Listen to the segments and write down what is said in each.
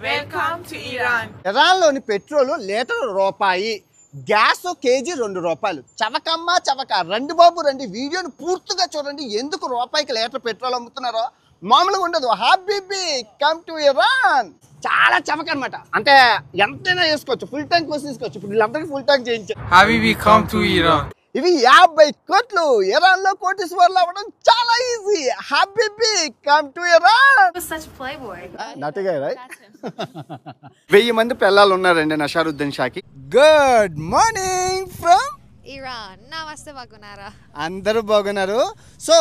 Welcome to Iran. ఇరాన్లోని petrol litre రూపాయి, gas KG ₹2. చవకమ్మ చవక. రండి బాబు రండి, వీడియోని పూర్తిగా చూడండి. ఎందుకు రూపాయికి లీటర్ పెట్రోల్ అమ్ముతున్నారో మామూలుగా ఉండదు. Habibi come to Iran. చాలా చవక అనమాట. అంటే ఎంతైనా వేసుకోవచ్చు, ఫుల్ ట్యాంక్ వేసి తీసుకోవచ్చు. ఇప్పుడు వీళ్ళందరికీ ఫుల్ ట్యాంక్ చేయించారు. హబీబీ కమ్ టు ఇరాన్. ఇవి 50 కోట్లు. ఇరాన్ లో కోటీశ్వర్లు అవ్వడం చాలా ఈజీ. హబీబీ కమ్ టు ఇరాన్. నటిగా 1000 మంది పిల్లలు ఉన్నారండి నషారుద్దీన్ షాకి. Good morning from Iran. నమస్తే, బాగున్నారా? అందరూ బాగున్నారు. సో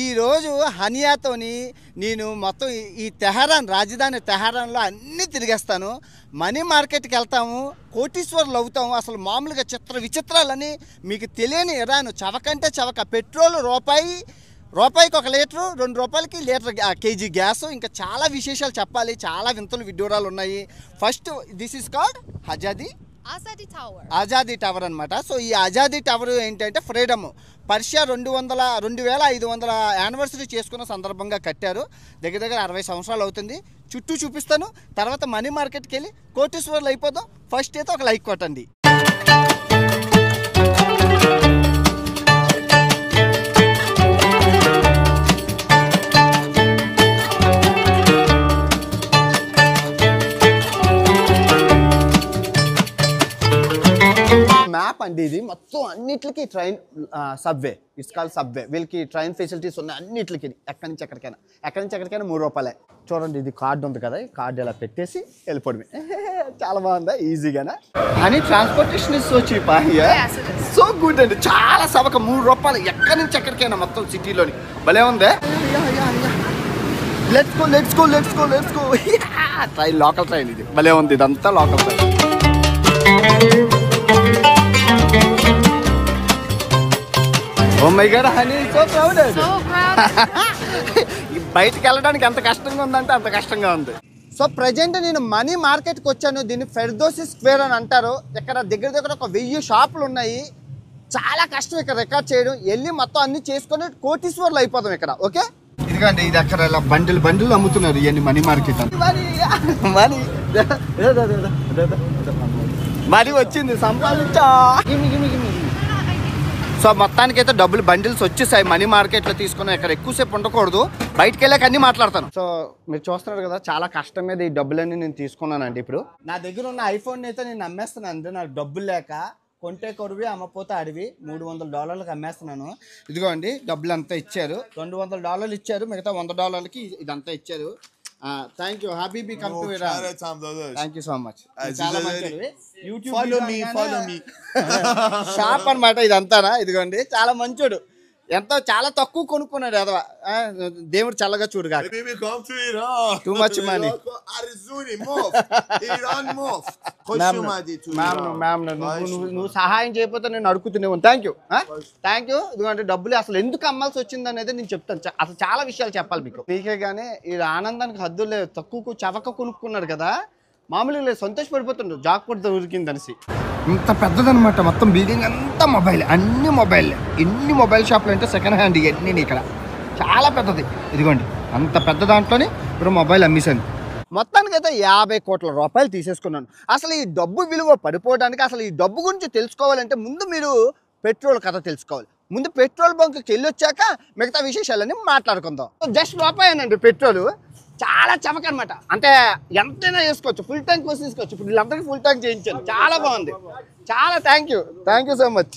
ఈరోజు హనియాతోని నేను మొత్తం ఈ తెహరాన్, రాజధాని తెహరాన్లో అన్నీ తిరిగేస్తాను. మనీ మార్కెట్కి వెళ్తాము, కోటీశ్వర్లు అవుతాము. అసలు మామూలుగా విచిత్రాలని మీకు తెలియని ఇరాన్. చవకంటే చవక. పెట్రోల్ రూపాయికి 1 లీటరు, ₹2 లీటర్ కేజీ గ్యాస్. ఇంకా చాలా విశేషాలు చెప్పాలి, చాలా వింతలు విడ్డూరాలు ఉన్నాయి. First this is called Azadi tower అనమాట. సో ఈ ఆజాదీ టవర్ ఏంటంటే ఫ్రీడమ్. పర్షియా 2500 యానివర్సరీ చేసుకున్న సందర్భంగా కట్టారు. దగ్గర 60 సంవత్సరాలు అవుతుంది. చుట్టూ చూపిస్తాను. తర్వాత మనీ మార్కెట్కి వెళ్ళి కోటీశ్వర్లు అయిపోదాం. ఫస్ట్ అయితే ఒక లైక్ కొట్టండి. మ్యాప్ అండి ఇది. మొత్తం అన్నిటికి train, subway, it's called subway. వీళ్ళకి ట్రైన్ ఫెసిలిటీస్ ఉన్నాయి అన్నిటికి. ఎక్కడి నుంచి ఎక్కడికైనా ₹3. చూడండి, ఇది కార్డు ఉంది కదా, ఈ కార్డు ఇలా పెట్టేసి వెళ్ళిపోవడమే. చాలా బాగుందా, ఈజీగానా? అని transportation is so cheap. So good అండి, చాలా సవక. ₹3 ఎక్కడి నుంచి ఎక్కడికైనా మొత్తం సిటీలోని. భలే ఉందే. Let's go. Train, local train ఇది. భలే ఉంది, ఇదంతా local train. Oh my God, honey, it's so crowded. బయటికి వెళ్ళడానికి ఎంత కష్టంగా ఉందంటే అంత కష్టంగా ఉంది. సో ప్రజెంట్ నేను మనీ మార్కెట్కి వచ్చాను. దీన్ని ఫెర్దోసి స్క్వేర్ అని అంటారు. ఇక్కడ దగ్గర ఒక 1000 షాపులు ఉన్నాయి. చాలా కష్టం ఇక్కడ రికార్డ్ చేయడం. వెళ్ళి మొత్తం అన్ని చేసుకొని కోటీశ్వర్లు అయిపోతాం ఇక్కడ. ఓకే, ఇదిగోండి, ఇది అక్కడ ఇలా బండిలు అమ్ముతున్నారు. ఇవన్నీ మనీ మార్కెట్. మనీ వచ్చింది, సంపాదించా. సో మొత్తానికైతే డబ్బులు బండిల్స్ వచ్చేసాయి. మనీ మార్కెట్లో తీసుకుని ఇక్కడ ఎక్కువసేపు ఉండకూడదు. బయటకు వెళ్ళాక అన్నీ మాట్లాడతాను. సో మీరు చూస్తున్నారు కదా, చాలా కష్టం మీద ఈ డబ్బులన్నీ నేను తీసుకున్నానండి. ఇప్పుడు నా దగ్గర ఉన్న ఐఫోన్ అయితే నేను అమ్మేస్తున్నాను. అంటే నాకు డబ్బులు లేక కొంటే కొరువి అమ్మపోతే అడివి $300 అమ్మేస్తున్నాను. ఇదిగోండి, డబ్బులు అంతా ఇచ్చారు. $200 ఇచ్చారు, మిగతా $100కి ఇదంతా ఇచ్చారు. Thank you habibi, come to Iran. Thank you so much. చాలా మంచిది. ఫాలో మీ షాప్ అనమాట ఇదంతానా. ఇదిగోండి, చాలా మంచోడు. ఎంతో చాలా తక్కువ కొనుక్కున్నాడు ఎదవా. దేవుడు చల్లగా చూడుగా. Too much money. నువ్వు సహాయం చేయకపోతే నేను అడుగుతున్నావు. Thank you. ఇదిగోండి, డబ్బులు అసలు ఎందుకు అమ్మాల్సి వచ్చింది అనేది నేను చెప్తాను. అసలు చాలా విషయాలు చెప్పాలి మీకు. మీకే కానీ ఈ ఆనందానికి హద్దులు లేదు. తక్కువ చవక కొనుక్కున్నాడు కదా, మామూలుగా లేదు, సంతోషపడిపోతుండ్రు. జాక్పట్ దొరికింది అనేసి. ఇంత పెద్దదనమాట మొత్తం బిల్డింగ్ అంతా. మొబైల్, అన్ని మొబైల్. ఎన్ని మొబైల్ షాపులు అంటే సెకండ్ హ్యాండ్ ఇవన్నీ ఇక్కడ. చాలా పెద్దది. ఇదిగోండి, అంత పెద్ద దాంట్లోనే ఇప్పుడు మొబైల్ అమ్మేశాను. మొత్తానికైతే ₹50 కోట్ల తీసేసుకున్నాను. అసలు ఈ డబ్బు విలువ పడిపోవడానికి, అసలు ఈ డబ్బు గురించి తెలుసుకోవాలంటే ముందు మీరు పెట్రోల్ కథ తెలుసుకోవాలి. ముందు పెట్రోల్ బంక్కి వెళ్ళి వచ్చాక మిగతా విశేషాలన్నీ మాట్లాడుకుందాం. Just ₹1 petrol. చాలా చవక అనమాట. అంటే ఎంతైనా వేసుకోవచ్చు, ఫుల్ ట్యాంక్ వేసి తీసుకోవచ్చు. ఇప్పుడు వీళ్ళందరికీ ఫుల్ ట్యాంక్ చేయించాను. చాలా బాగుంది. చాలా థ్యాంక్ యూ సో మచ్.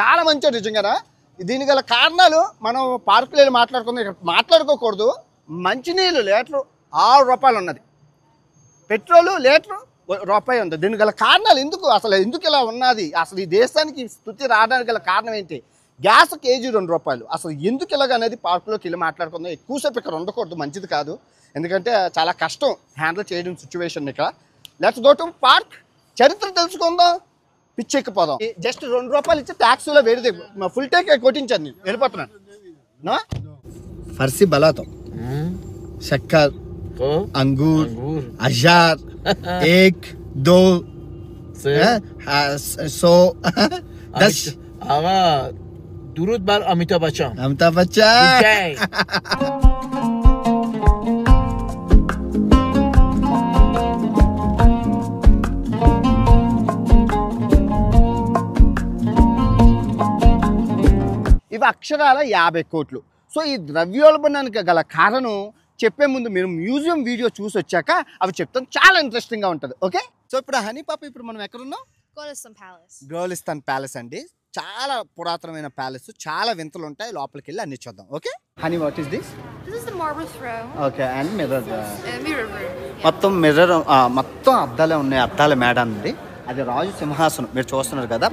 చాలా మంచిది నిజంగా. దీనికి గల కారణాలు మనం పార్కులో వెళ్ళి మాట్లాడుకుందాం. ఇక్కడ మాట్లాడుకోకూడదు. మంచినీళ్ళు లీటరు ₹6 ఉన్నది, పెట్రోలు లీటరు ₹1 ఉంది. దీనికి గల కారణాలు ఎందుకు ఇలా ఉన్నది, అసలు ఈ దేశానికి స్థితి రావడానికి గల కారణం ఏంటి? Gas KG ₹2. అసలు ఎందుకు ఇలాగ అనేది పార్కులోకి వెళ్ళి మాట్లాడుకుందాం. ఎక్కువసేపు ఇక్కడ ఉండకూడదు, మంచిది కాదు. ఎందుకంటే చాలా కష్టం హ్యాండిల్ చేయడం సిచ్యువేషన్ ఇక్కడ. Let's go to park. చరిత్ర తెలుసుకుందాం, పిచ్చెక్కిపోదాం. జస్ట్ ₹2 ఇచ్చి ట్యాక్సీలో వేడిది ఫుల్ ట్యాంక్ కొట్టించాను. నేను వెళ్ళిపోతున్నాను. ఫర్సీ బలాతో शक्कर, अंगूर, अजार, 1, 2, 100, 10. आगा दुरूद बर अमिताभ बच्चन. अमिताभ बच्चन. అక్షరాల 50 కోట్లు. సో ఈ ద్రవ్యోల్బణానికి గల కారణం చెప్పే ముందు మీరు మ్యూజియం వీడియో చూసి వచ్చాక అవి చెప్తాను, చాలా ఇంట్రెస్టింగ్గా ఉంటుంది. ఓకే, సో ఇప్పుడు హనీ పాప ఇప్పుడు మనం ఎక్కడున్నాం? Golestan Palace. గోలిస్తాన్ ప్యాలెస్ అండి. చాలా పురాతనమైన ప్యాలెస్, చాలా వింతలు ఉంటాయి. లోపలికి వెళ్ళి అన్ని చూద్దాం. Okay honey, what is this? This is the marble throne. Okay, and mirror. Mirror room. మొత్తం మిర్రర్, మొత్తం అద్దాలే ఉన్నాయి. అద్దాల మేడ ఉంది. అది రాజు సింహాసనం మీరు చూస్తున్నారు కదా,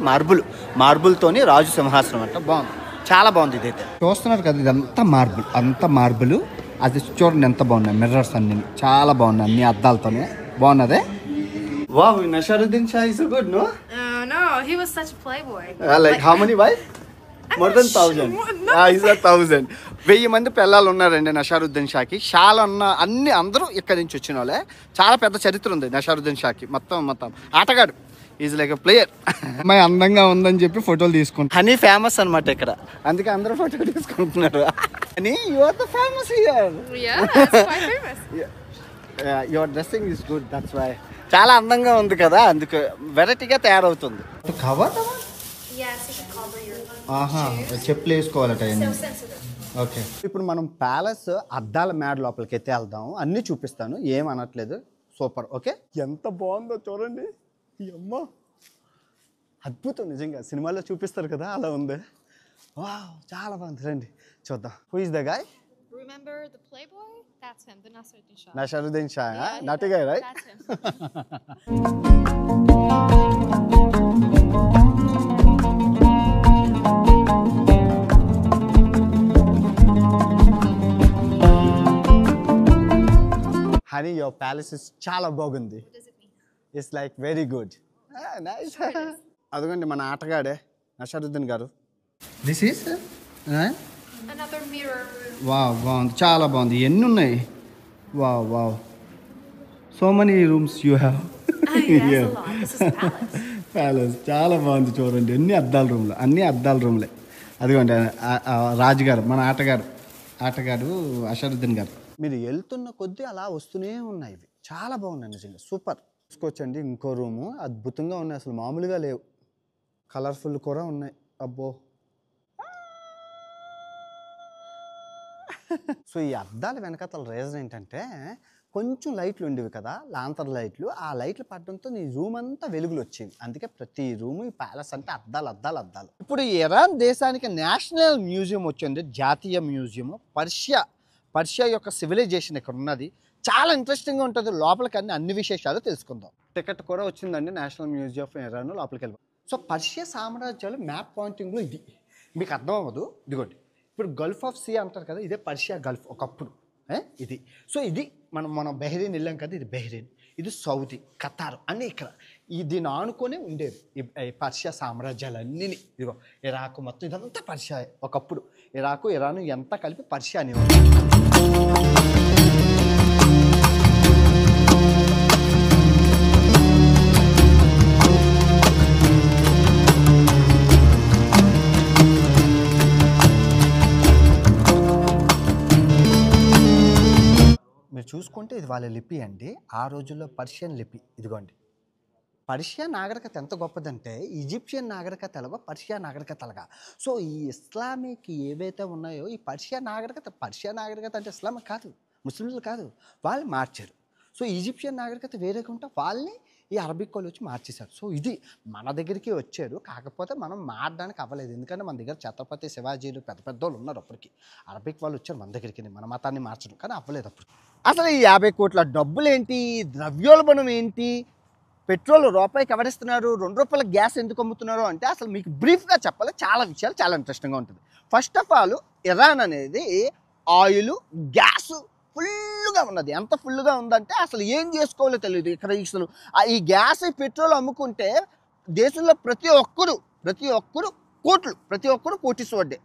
మార్బుల్తోని రాజు సింహాసనం అంట. బాగుంది, చాలా బాగుంది. ఇదైతే చూస్తున్నారు కదా, ఇదంతా మార్బుల్, అంతా మార్బుల్. అది చూడండి ఎంత బాగున్నాయి మిర్రర్స్ అన్ని, చాలా బాగున్నాయి అన్ని అద్దాలతోనే. బాగున్నదే. Wow, Nasruddin Shah is good. No No, he was such a playboy. Like how many wife? More than 1000. Is 1000. 1000 మంది పిల్లలు ఉన్నారండి నషరుద్దీన్ షాకి. షాలు అన్న అందరూ ఇక్కడి నుంచి వచ్చిన వాళ్ళే. చాలా పెద్ద చరిత్ర ఉంది నషరుద్దీన్ షాకి. మొత్తం ఆటగాడు, ఈజ్ లైక్ ఎ ప్లేయర్. అమ్మాయి అందంగా ఉందని చెప్పి ఫోటోలు తీసుకుంటారు. హనీ ఫేమస్ అనమాట ఇక్కడ, అందుకే అందరూ ఫోటో తీసుకుంటున్నారు. Honey, you are the famous here. Yeah, that's quite famous. Your dressing is good, that's why. చాలా అందంగా ఉంది కదా, అందుకు వెరైటీగా తయారవుతుంది. Cover Yes, you can cover your ఆహా, చెప్పులు వేసుకోవాలట. so sensitive. ఓకే, ఇప్పుడు మనం ప్యాలెస్ అద్దాల మేడ లోపలికి అయితే వెళ్దాం. అన్నీ చూపిస్తాను, ఏం అనట్లేదు. సూపర్. ఓకే, ఎంత బాగుందో చూడండి. ఈ అమ్మ అద్భుతం, నిజంగా సినిమాల్లో చూపిస్తారు కదా, అలా ఉంది. వావ్, చాలా బాగుంది. రండి చూద్దాం. Who is the guy? Remember the playboy? That's him, the Nasruddin Shah. Nasruddin Shah, Yeah, naughty guy, right? That's him. Honey, your palace is చాలా బాగుంది. What does it mean? It's like very good. Nice. అదిగోండి మన ఆటగాడే Nasruddin గారు. This is Another mirror room. Wow, బాగుంది, చాలా బాగుంది. ఎన్ని ఉన్నాయి? Wow, so many rooms you have. That's a lot. This is a palace. Palace చాలా బాగుంది. చూడండి ఎన్ని అద్దాల రూమ్లు, అన్ని అద్దాల రూమ్లే. అదిగోండి రాజుగారు, మన ఆటగాడు అషరుద్దీన్ గారు. మీరు వెళ్తున్న కొద్దీ అలా వస్తూనే ఉన్నాయి. ఇవి చాలా బాగున్నాయి నిజంగా, సూపర్. చూసుకోవచ్చండి. ఇంకో రూము అద్భుతంగా ఉన్నాయి, అసలు మామూలుగా లేవు. కలర్ఫుల్ కూడా ఉన్నాయి. అబ్బో. సో ఈ అద్దాల వెనకాతల రీజన్ ఏంటంటే, కొంచెం లైట్లు ఉండేవి కదా, లాంతర్ లైట్లు. ఆ లైట్లు పడడంతో నీ రూమ్ అంతా వెలుగులు వచ్చేవి. అందుకే ప్రతి రూము ఈ ప్యాలెస్ అంటే అద్దాలు. ఇప్పుడు ఇరాన్ దేశానికి నేషనల్ మ్యూజియం వచ్చింది, జాతీయ మ్యూజియం. పర్షియా యొక్క సివిలైజేషన్ ఇక్కడ ఉన్నది. చాలా ఇంట్రెస్టింగ్గా ఉంటుంది. లోపలికి అన్ని విశేషాలు తెలుసుకుందాం. టికెట్ కూడా వచ్చిందండి నేషనల్ మ్యూజియం ఆఫ్ ఇరాన్. లోపలికి వెళ్ళాం. సో పర్షియా సామ్రాజ్యాలు మ్యాప్ పాయింటింగ్లో ఇది మీకు అర్థం అవ్వదు. ఇదిగోండి, ఇప్పుడు గల్ఫ్ ఆఫ్ సీ అంటారు కదా, ఇదే పర్షియా గల్ఫ్ ఒకప్పుడు. ఇది సో ఇది మనం బెహ్రెయిన్ వెళ్ళాం కదా, ఇది బెహ్రెయిన్, ఇది సౌదీ, ఖతార్ అన్నీ ఇక్కడ దీన్ని ఆనుకొని ఉండేవి ఈ పర్షియా సామ్రాజ్యాలన్నీ. ఇదిగో ఇరాక్ మొత్తం ఇదంతా పర్షియా. ఒకప్పుడు ఇరాకు ఇరాను ఎంత కలిపి పర్షియా అనేవారు. మీరు చూసుకుంటే ఇది వాళ్ళ లిపి అండి. ఆ రోజుల్లో పర్షియన్ లిపి. ఇదిగోండి, పర్షియా నాగరికత ఎంత గొప్పదంటే ఈజిప్షియన్ నాగరికత ఎలాగో పర్షియా నాగరికత అలాగా. సో ఈ ఇస్లామిక్ ఏవైతే ఉన్నాయో ఈ పర్షియా నాగరికత అంటే ఇస్లామిక్ కాదు, ముస్లింలు కాదు, వాళ్ళు మార్చారు. సో ఈజిప్షియన్ నాగరికత వేరేగా ఉంటే వాళ్ళని ఈ అరబిక్ వాళ్ళు వచ్చి మార్చేశారు. సో ఇది మన దగ్గరికి వచ్చారు, కాకపోతే మనం మారడానికి అవ్వలేదు. ఎందుకంటే మన దగ్గర ఛత్రపతి శివాజీలు పెద్ద వాళ్ళు ఉన్నారు. అప్పటికి అరబిక్ వాళ్ళు వచ్చారు మన దగ్గరికి మన మతాన్ని మార్చడం, కానీ అవ్వలేదు అప్పుడు. అసలు ఈ 50 కోట్ల డబ్బులు ఏంటి, ద్రవ్యోల్బణం ఏంటి, పెట్రోల్ రూపాయికి ఎవరిస్తున్నారు, ₹2 గ్యాస్ ఎందుకు అమ్ముతున్నారు అంటే అసలు మీకు బ్రీఫ్గా చెప్పాలి. చాలా విషయాలు చాలా ఇంట్రెస్టింగ్గా ఉంటుంది. ఫస్ట్ ఆఫ్ ఆల్ ఇరాన్ అనేది ఆయిల్ గ్యాస్ ఫుల్గా ఉన్నది. ఎంత ఫుల్గా ఉందంటే అసలు ఏం చేసుకోవాలో తెలియదు. ఇక్కడ అసలు ఈ గ్యాస్ పెట్రోల్ అమ్ముకుంటే దేశంలో ప్రతి ఒక్కరు కోటీశ్వరుడే.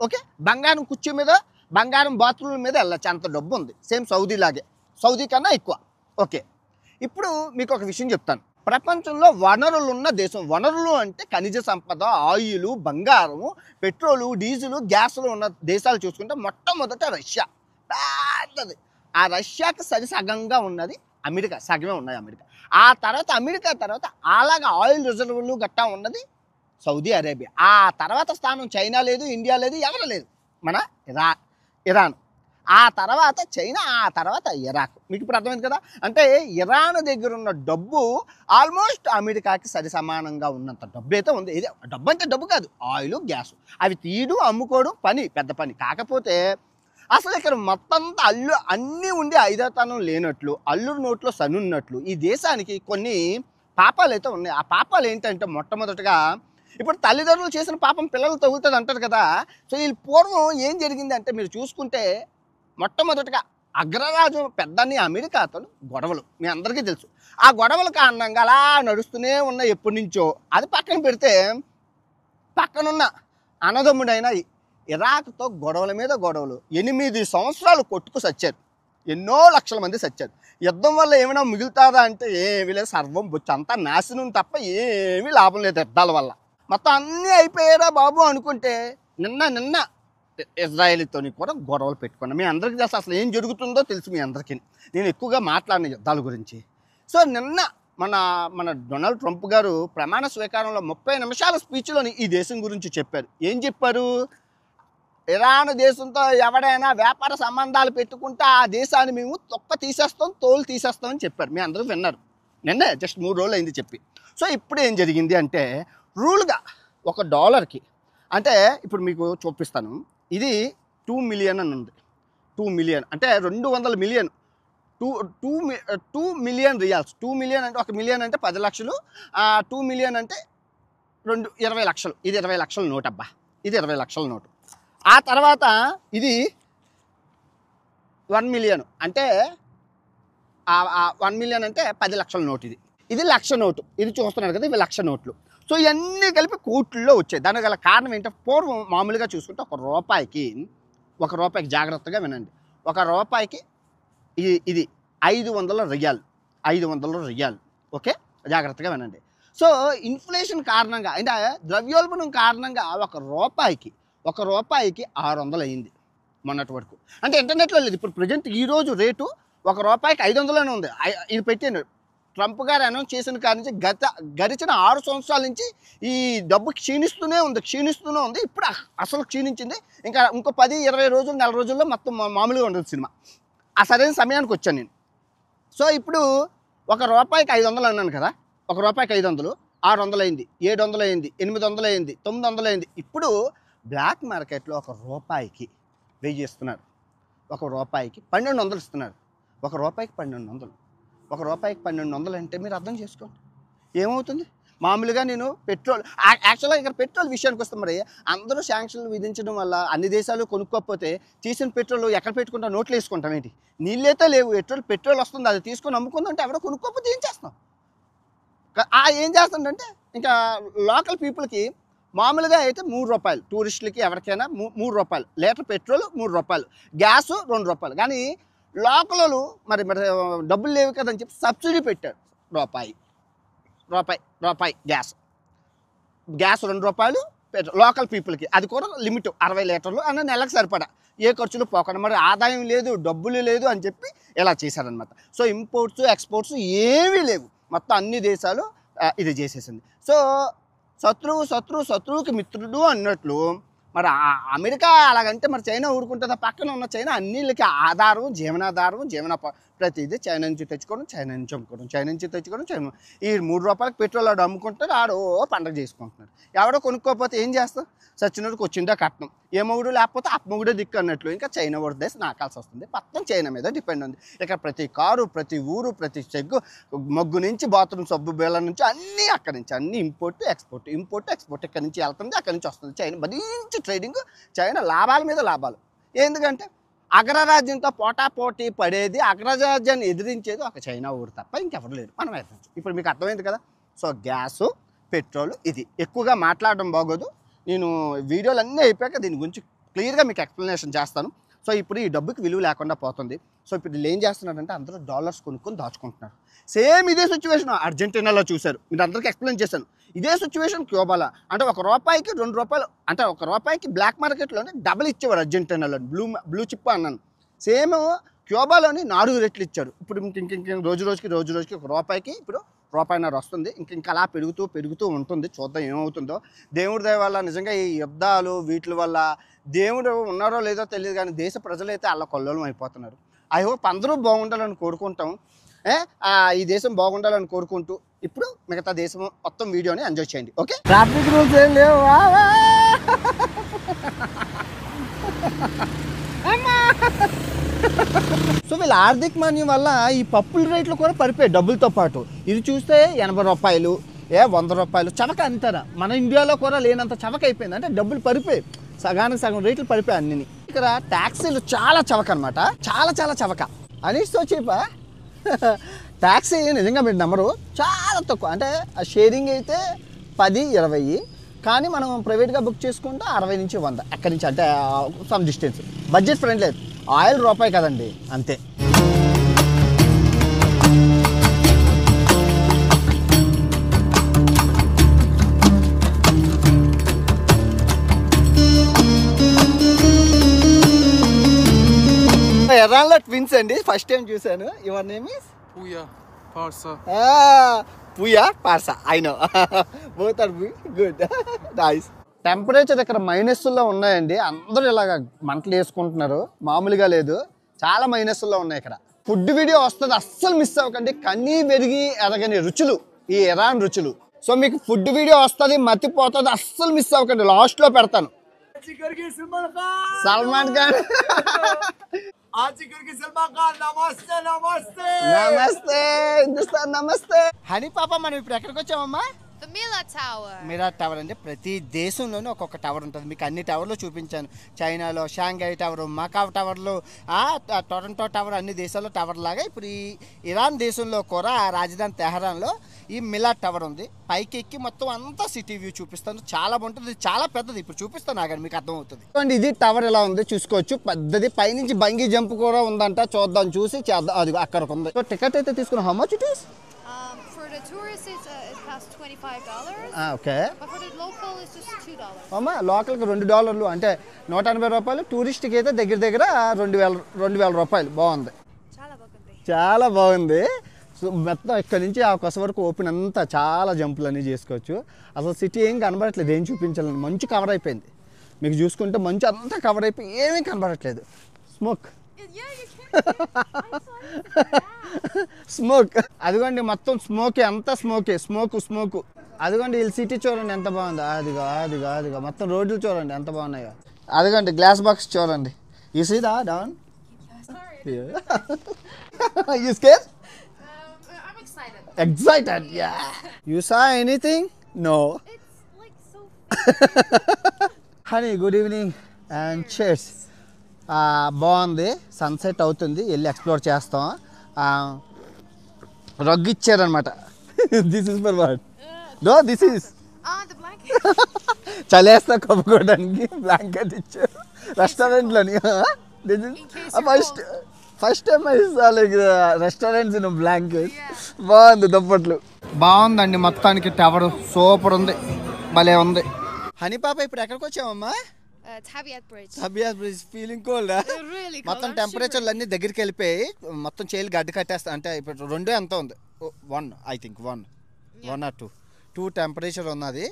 ఓకే, బంగారం కుర్చీ మీద, బంగారం బాత్రూమ్ల మీద వెళ్ళచ్చు, అంత డబ్బు ఉంది. సేమ్ సౌదీ లాగే, సౌదీ కన్నా ఎక్కువ. ఓకే, ఇప్పుడు మీకు ఒక విషయం చెప్తాను. ప్రపంచంలో వనరులు ఉన్న దేశం, వనరులు అంటే ఖనిజ సంపద, ఆయిల్, బంగారము, పెట్రోలు, డీజిల్, గ్యాసులు ఉన్న దేశాలు చూసుకుంటే మొట్టమొదట రష్యా పెద్దది. ఆ రష్యాకి సగంగా ఉన్నది అమెరికా, సగమే ఉన్నాయి అమెరికా. ఆ తర్వాత అమెరికా తర్వాత అలాగా ఆయిల్ రిజర్వులు గట్టా ఉన్నది సౌదీ అరేబియా. ఆ తర్వాత స్థానం చైనా లేదు, ఇండియా లేదు, ఎవరు లేదు, మన ఇరాన్. ఆ తర్వాత చైనా, ఆ తర్వాత ఇరాక్. మీకు ఇప్పుడు అర్థమైంది కదా. అంటే ఇరాన్ దగ్గర ఉన్న డబ్బు ఆల్మోస్ట్ అమెరికాకి సరి సమానంగా ఉన్నంత డబ్బు అయితే ఉంది. ఇది డబ్బు అంటే డబ్బు కాదు, ఆయిల్, గ్యాస్, అవి తీయడం అమ్ముకోవడం పెద్ద పని. కాకపోతే అసలు ఇక్కడ మొత్తం అన్నీ ఉండి ఐదతనం లేనట్లు, అల్లుడు నోట్లో సనున్నట్లు ఈ దేశానికి కొన్ని పాపాలు అయితే ఉన్నాయి. ఆ పాపాలు ఏంటంటే మొట్టమొదటిగా ఇప్పుడు తల్లిదండ్రులు చేసిన పాపం పిల్లలు తగులుతుంది అంటారు కదా. సో వీళ్ళు పూర్వం ఏం జరిగింది అంటే మీరు చూసుకుంటే మొట్టమొదటిగా అగ్రరాజు పెద్దని అమెరికాతో గొడవలు మీ అందరికీ తెలుసు. ఆ గొడవల కారణంగా అలా నడుస్తూనే ఉన్న ఎప్పటి నుంచో. అది పక్కన పెడితే పక్కనున్న అన్నదమ్ముడైన ఇరాక్తో గొడవల మీద గొడవలు 8 సంవత్సరాలు కొట్టుకు సచ్చారు. ఎన్నో లక్షల మంది సచ్చారు. యుద్ధం వల్ల ఏమైనా మిగులుతుందా అంటే ఏమీ లేదు, సర్వం బొచ్చు అంతా నాశనం తప్ప ఏమీ లాభం లేదు యుద్ధాల వల్ల. మొత్తం అన్నీ అయిపోయారా బాబు అనుకుంటే నిన్న ఇజ్రాయేలీతో కూడా గొడవలు పెట్టుకున్నాం. మీ అందరికీ తెలుసు అసలు ఏం జరుగుతుందో తెలుసు మీ అందరికీ. నేను ఎక్కువగా మాట్లాడిన యుద్ధాల గురించి. సో నిన్న మన డొనాల్డ్ ట్రంప్ గారు ప్రమాణ స్వీకారంలో 30 నిమిషాల స్పీచ్లోని ఈ దేశం గురించి చెప్పారు. ఏం చెప్పారు? ఇరాన్ దేశంతో ఎవడైనా వ్యాపార సంబంధాలు పెట్టుకుంటే ఆ దేశాన్ని మేము తోలు తీసేస్తామని చెప్పారు. మీ అందరూ విన్నారు. నిన్నే జస్ట్ 3 రోజులు అయింది చెప్పి. సో ఇప్పుడు ఏం జరిగింది అంటే రూల్గా $1 అంటే ఇప్పుడు మీకు చూపిస్తాను. ఇది 2 మిలియన్ అని ఉంది. 2 మిలియన్ అంటే 200 మిలియన్. 2 million riyals. 2 మిలియన్ అంటే 1 మిలియన్ అంటే 10 లక్షలు. 2 మిలియన్ అంటే 20 లక్షలు. ఇది 20 లక్షల నోట్ అబ్బా. ఇది 20 లక్షల నోటు. ఆ తర్వాత ఇది 1 మిలియన్ అంటే 1 మిలియన్ అంటే 10 లక్షల నోటు. ఇది 1,00,000 నోటు. ఇది చూస్తున్నారు కదా, ఇవి 1,00,000 నోట్లు. సో ఇవన్నీ కలిపి కోట్లలో వచ్చాయి. దానికి గల కారణం ఏంటంటే పూర్వం మామూలుగా చూసుకుంటే ఒక రూపాయికి జాగ్రత్తగా వినండి, $1 ఇది 500 రియాల్. 500 రియాల్. ఓకే, జాగ్రత్తగా వినండి. సో ఇన్ఫ్లేషన్ కారణంగా అంటే ద్రవ్యోల్బణం కారణంగా $1 600 అయింది మొన్నటి వరకు. అంటే ఇంటర్నెట్లో లేదు. ఇప్పుడు ప్రజెంట్ ఈరోజు రేటు $1 500 ఉంది. ఇది పెట్టాను. ట్రంప్ గారు అనౌన్స్ చేసిన కాడి నుంచి గడిచిన 6 సంవత్సరాల నుంచి ఈ డబ్బు క్షీణిస్తూనే ఉంది. ఇప్పుడు అసలు క్షీణించింది. ఇంకా ఇంకో 10-20 రోజులు, నెల రోజుల్లో మొత్తం మామూలుగా ఉండదు సినిమా. ఆ సరైన సమయానికి వచ్చాను నేను. సో ఇప్పుడు $1 500 అన్నాను కదా. $1 500 600 అయింది, 700 అయింది, 800 అయింది, 900 అయింది. ఇప్పుడు బ్లాక్ మార్కెట్లో $1 వెయ్యి ఇస్తున్నారు. $1 1200 ఇస్తున్నారు. $1 1200. $1 1200 అంటే మీరు అర్థం చేసుకోండి ఏమవుతుంది. మామూలుగా నేను పెట్రోల్ యాక్చువల్గా ఇక్కడ పెట్రోల్ విషయానికి వస్తాం. మరి అందరూ శాంక్షన్లు విధించడం వల్ల అన్ని దేశాలు కొనుక్కోకపోతే తీసిన పెట్రోల్ ఎక్కడ పెట్టుకుంటాం? నోట్లు వేసుకుంటాం ఏంటి? నీళ్ళైతే లేవు, పెట్రోల్ వస్తుంది, అది తీసుకొని అమ్ముకుందంటే ఎవడో కొనుక్కోకపోతే ఏం చేస్తాం? ఏం చేస్తుందంటే ఇంకా లోకల్ పీపుల్కి మామూలుగా అయితే $3, టూరిస్టులకి ఎవరికైనా $3, లీటర్ పెట్రోల్ $3, గ్యాస్ $2. కానీ లోకల్ మరి డబ్బులు లేవు కదని చెప్పి సబ్సిడీ పెట్టాడు. రూపాయి గ్యాస్ $2 పెట్రోల్ లోకల్ పీపుల్కి. అది కూడా లిమిట్ 60 లీటర్లు అన్న నెలకు సరిపడా, ఏ ఖర్చులు పోకుండా. మరి ఆదాయం లేదు, డబ్బులు లేదు అని చెప్పి ఇలా చేశారనమాట. సో ఇంపోర్ట్స్ ఎక్స్పోర్ట్స్ ఏమీ లేవు. మొత్తం అన్ని దేశాలు ఇది చేసేసింది. సో శత్రువుకి మిత్రుడు అన్నట్లు మరి అమెరికా అలాగంటే మరి చైనా ఊరుకుంటుందా? పక్కన ఉన్న చైనా అన్నిళ్ళకి ఆధారం, జీవనాధారం, ప్రతిదీ చైనా నుంచి తెచ్చుకోవడం, చైనా నుంచి అమ్ముకోవడం, చైనా నుంచి తెచ్చుకోవడం, చైనా. ఈ $3 పెట్రోల్ ఆడు అమ్ముకుంటాడు, ఆడో పండగ చేసుకుంటున్నాడు. ఎవడో కొనుక్కోకపోతే ఏం చేస్తాం? సచ్చినోడికి వచ్చిందా కట్నం, ఏ మొగుడు లేకపోతే అప్పమొగుడే దిక్కు అన్నట్లు ఇంకా చైనా వాడి దేశం నాకాల్సి వస్తుంది. మొత్తం చైనా మీద డిపెండ్ ఉంది. ఇక్కడ ప్రతి కారు, ప్రతి ఊరు, ప్రతి చెగ్గు, మొగ్గు నుంచి బాత్రూమ్ సబ్బు బేళ్ళ నుంచి అన్నీ అక్కడి నుంచి, అన్నీ ఇంపోర్ట్ ఎక్స్పోర్ట్ ఇక్కడ నుంచి వెళ్తుంది, అక్కడి నుంచి వస్తుంది. చైనా మంచి ట్రేడింగ్, చైనా లాభాల మీద లాభాలు. ఎందుకంటే అగ్రరాజ్యంతో పోటాపోటీ పడేది, అగ్రరాజ్యాన్ని ఎదిరించేది ఒక చైనా ఊరు తప్ప ఇంకెవరు లేరు. మనం ఎదిరించు. ఇప్పుడు మీకు అర్థమైంది కదా. సో గ్యాసు, పెట్రోల్ ఇది ఎక్కువగా మాట్లాడడం బాగోదు. నేను వీడియోలు అన్నీ అయిపోయాక దీని గురించి క్లియర్గా మీకు ఎక్స్ప్లెనేషన్ చేస్తాను. సో ఇప్పుడు ఈ డబ్బుకి విలువ లేకుండా పోతుంది. సో ఇప్పుడు వీళ్ళు ఏం చేస్తున్నారంటే అందరూ డాలర్స్ కొనుక్కొని దాచుకుంటున్నారు. సేమ్ ఇదే సిచ్యువేషన్ అర్జెంటీనాలో చూశారు. మీరు అందరికీ ఎక్స్ప్లెయిన్ చేశాను. ఇదే సిచ్యువేషన్ క్యూబాలో. అంటే $1కి $2 అంటే $1కి బ్లాక్ మార్కెట్లోనే డబుల్ ఇచ్చేవారు అర్జెంటీనాలో. బ్లూ చిప్ అన్నాను. సేమ్ క్యూబాలోని 4 రెట్లు ఇచ్చారు. ఇప్పుడు రోజు రోజుకి $1 ఇప్పుడు రూపాయిన్నర వస్తుంది. ఇంకా అలా పెరుగుతూ ఉంటుంది. చూద్దాం ఏమవుతుందో. దేవుడి దయ వల్ల నిజంగా ఈ యుద్ధాలు వీటి వల్ల దేవుడు ఉన్నారో లేదో తెలియదు, కానీ దేశ ప్రజలైతే అలా కొల్లోలం అయిపోతున్నారు. ఐ హోప్ అందరూ బాగుండాలని కోరుకుంటాం. ఈ దేశం బాగుండాలని కోరుకుంటూ ఇప్పుడు మిగతా దేశం మొత్తం వీడియోని ఎంజాయ్ చేయండి. ఓకే, ట్రాఫిక్ రూల్స్ ఏం లేవు. సో వీళ్ళ ఆర్థిక మాన్యం వల్ల ఈ పప్పుల రేట్లు కూడా పడిపోయాయి డబ్బులతో పాటు. ఇది చూస్తే 80 రూపాయలు 100 రూపాయలు చవక అంటారా. మన ఇండియాలో కూడా లేనంత చవక అయిపోయింది. అంటే డబ్బులు పడిపోయాయి, సగానికి సగం రేట్లు పడిపోయాయి అన్ని. ఇక్కడ ట్యాక్సీలు చాలా చవక అనమాట, చాలా చవక. అనిస్తో చీపా ట్యాక్సీ నిజంగా మీరు నమ్మరు, చాలా తక్కువ. అంటే ఆ షేరింగ్ అయితే 10-20, కానీ మనం ప్రైవేట్గా బుక్ చేసుకుంటే 60 నుంచి 100 ఎక్కడి నుంచి అంటే some distance. Budget friendly. Oil రూపాయి కదండి, అంతే. ఎర్రాన్లో ట్విన్స్ అండి, ఫస్ట్ టైం చూసాను. Your name is Puya, Parsa. Puya Parsa. I know both are good, nice. Temperature ఇక్కడ మైనస్లో ఉన్నాయండి. అందరూ ఇలాగ మంటలు వేసుకుంటున్నారు, మామూలుగా లేదు. చాలా మైనస్లో ఉన్నాయి ఇక్కడ. ఫుడ్ వీడియో వస్తుంది, అస్సలు మిస్ అవ్వకండి. కన్నీ పెరిగి ఎరగని రుచులు ఈ ఇరాన్ రుచులు. సో మీకు ఫుడ్ వీడియో వస్తుంది, మతిపోతుంది, అస్సలు మిస్ అవ్వకండి. లాస్ట్లో పెడతాను. సల్మాన్ ఖాన్ నమస్తే హిందుస్థాన్, నమస్తే. హనీ పాప, మనం ఇప్పుడు ఎక్కడికి వచ్చామమ్మా? The Mila Tower. Mira tower అంటే ప్రతి దేశంలోనూ ఒక్కొక్క టవర్ ఉంటుంది. మీకు అన్ని టవర్లు చూపించాను. చైనాలో షాంఘై టవర్, మకావ్ టవర్లు, టొరంటో టవర్, అన్ని దేశాల్లో టవర్ లాగా ఇప్పుడు ఈ ఇరాన్ దేశంలో కూడా రాజధాని తెహరాన్లో ఈ మిలా టవర్ ఉంది. పైకి ఎక్కి మొత్తం అంతా సిటీ వ్యూ చూపిస్తాను. చాలా బాగుంటుంది, చాలా పెద్దది. ఇప్పుడు చూపిస్తాను ఆగండి, మీకు అర్థమవుతుంది. ఇది టవర్ ఎలా ఉంది చూసుకోవచ్చు, పెద్దది. పైనుంచి బంగీ జంప్ కూడా ఉందంట, చూద్దాం, చూసి చేద్దాం. అది అక్కడికి ఉంది. సో టికెట్ అయితే తీసుకున్నాం. How much it is? For the tourists, it costs $25. Okay. But for the local, it's just $2. అమ్మా లోకల్కి $2 అంటే 180 రూపాయలు. టూరిస్ట్కి అయితే దగ్గర 2000 రూపాయలు. బాగుంది, చాలా బాగుంది. సో మొత్తం ఇక్కడ నుంచి ఆ కొస వరకు ఓపెన్ అంతా చాలా జంపులు అన్నీ చేసుకోవచ్చు. అసలు సిటీ ఏం కనబడట్లేదు, ఏం చూపించాలని. మంచు కవర్ అయిపోయింది. మీకు చూసుకుంటే మంచు అంతా కవర్ అయిపోయి ఏమీ కనబడట్లేదు. స్మోక్ స్మోక్ అదిగోండి, మొత్తం స్మోకే, అంతా స్మోక్. అదిగోండి వీళ్ళ సిటీ చూడండి ఎంత బాగుందో. అదిగో మొత్తం రోడ్లు చూడండి ఎంత బాగున్నాయో. అదిగోండి గ్లాస్ బాక్స్ చూడండి. You see the down. You scare? I'm excited. Excited, yeah. You saw anything? No. It's like so. Honey, good evening and cheers. బాగుంది, సన్సెట్ అవుతుంది, వెళ్ళి ఎక్స్ప్లోర్ చేస్తాం. రగ్ ఇచ్చారనమాట. This is for what? No, this is The blanket. చలేస్తా కప్పుకోవడానికి blanket ఇచ్చారు రెస్టారెంట్లోని. First time I saw like restaurants in blanket. బాగుంది, దుప్పట్లు బాగుందండి. మొత్తానికి టవర్ సూపర్ ఉంది, భలే ఉంది. హనీ పాప, ఇప్పుడు ఎక్కడికి వచ్చామమ్మా? Tabiat Bridge. Tabiat Bridge. Feeling cold. Really cold. మొత్తం టెంపరేచర్లు అన్నీ దగ్గరికి వెళ్ళిపోయి మొత్తం చేలు గడ్డ కట్టేస్తా. అంటే ఇప్పుడు 2 ఎంత ఉంది? 1 ఐ థింక్ 1 or 2 టెంపరేచర్ ఉన్నది.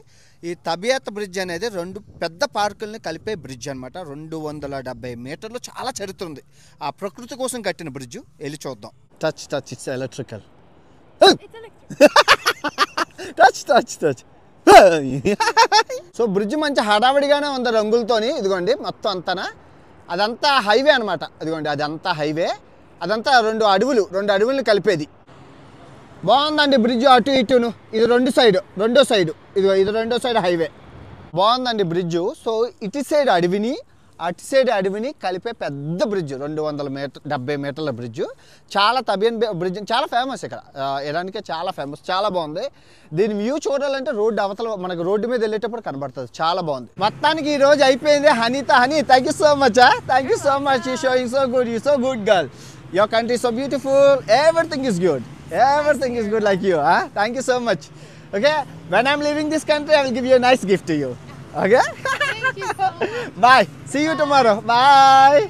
ఈ తబియత్ బ్రిడ్జ్ అనేది 2 పెద్ద పార్కుల్ని కలిపే బ్రిడ్జ్ అనమాట. 270 మీటర్లు, చాలా చరిత్ర ఉంది. ఆ ప్రకృతి కోసం కట్టిన బ్రిడ్జ్. వెళ్ళి చూద్దాం. Touch it's electrical. Touch. So bridge మంచి హడావిడిగానే ఉంది రంగులతోని. ఇదిగోండి మొత్తం అంతా, అదంతా హైవే అనమాట. ఇదిగోండి అదంతా హైవే, అదంతా 2 అడవుల్ని కలిపేది. బాగుందండి బ్రిడ్జ్. అటు ఇటును ఇది రెండో సైడ్. ఇది రెండో సైడ్ హైవే. బాగుందండి బ్రిడ్జ్. సో ఇటు సైడ్ అటు సైడ్ అడవిని కలిపే పెద్ద బ్రిడ్జ్. 270 మీటర్ల బ్రిడ్జ్. చాలా తబియన్ బ్రిడ్జ్, చాలా ఫేమస్ ఇక్కడ ఇరాన్కే, చాలా ఫేమస్, చాలా బాగుంది. దీని వ్యూ చూడాలంటే రోడ్డు అవతల మనకు రోడ్డు మీద వెళ్ళేటప్పుడు కనబడుతుంది. చాలా బాగుంది. మొత్తానికి ఈ రోజు అయిపోయింది. Honey, thank you so much. Thank you so much. You showing so good. You so good girl. Your country so beautiful. Everything is good like you. Thank you so much. Okay, when I'm leaving this country, I will give you a nice gift to you. Okay. Thank you so much. Bye. See you tomorrow. Bye.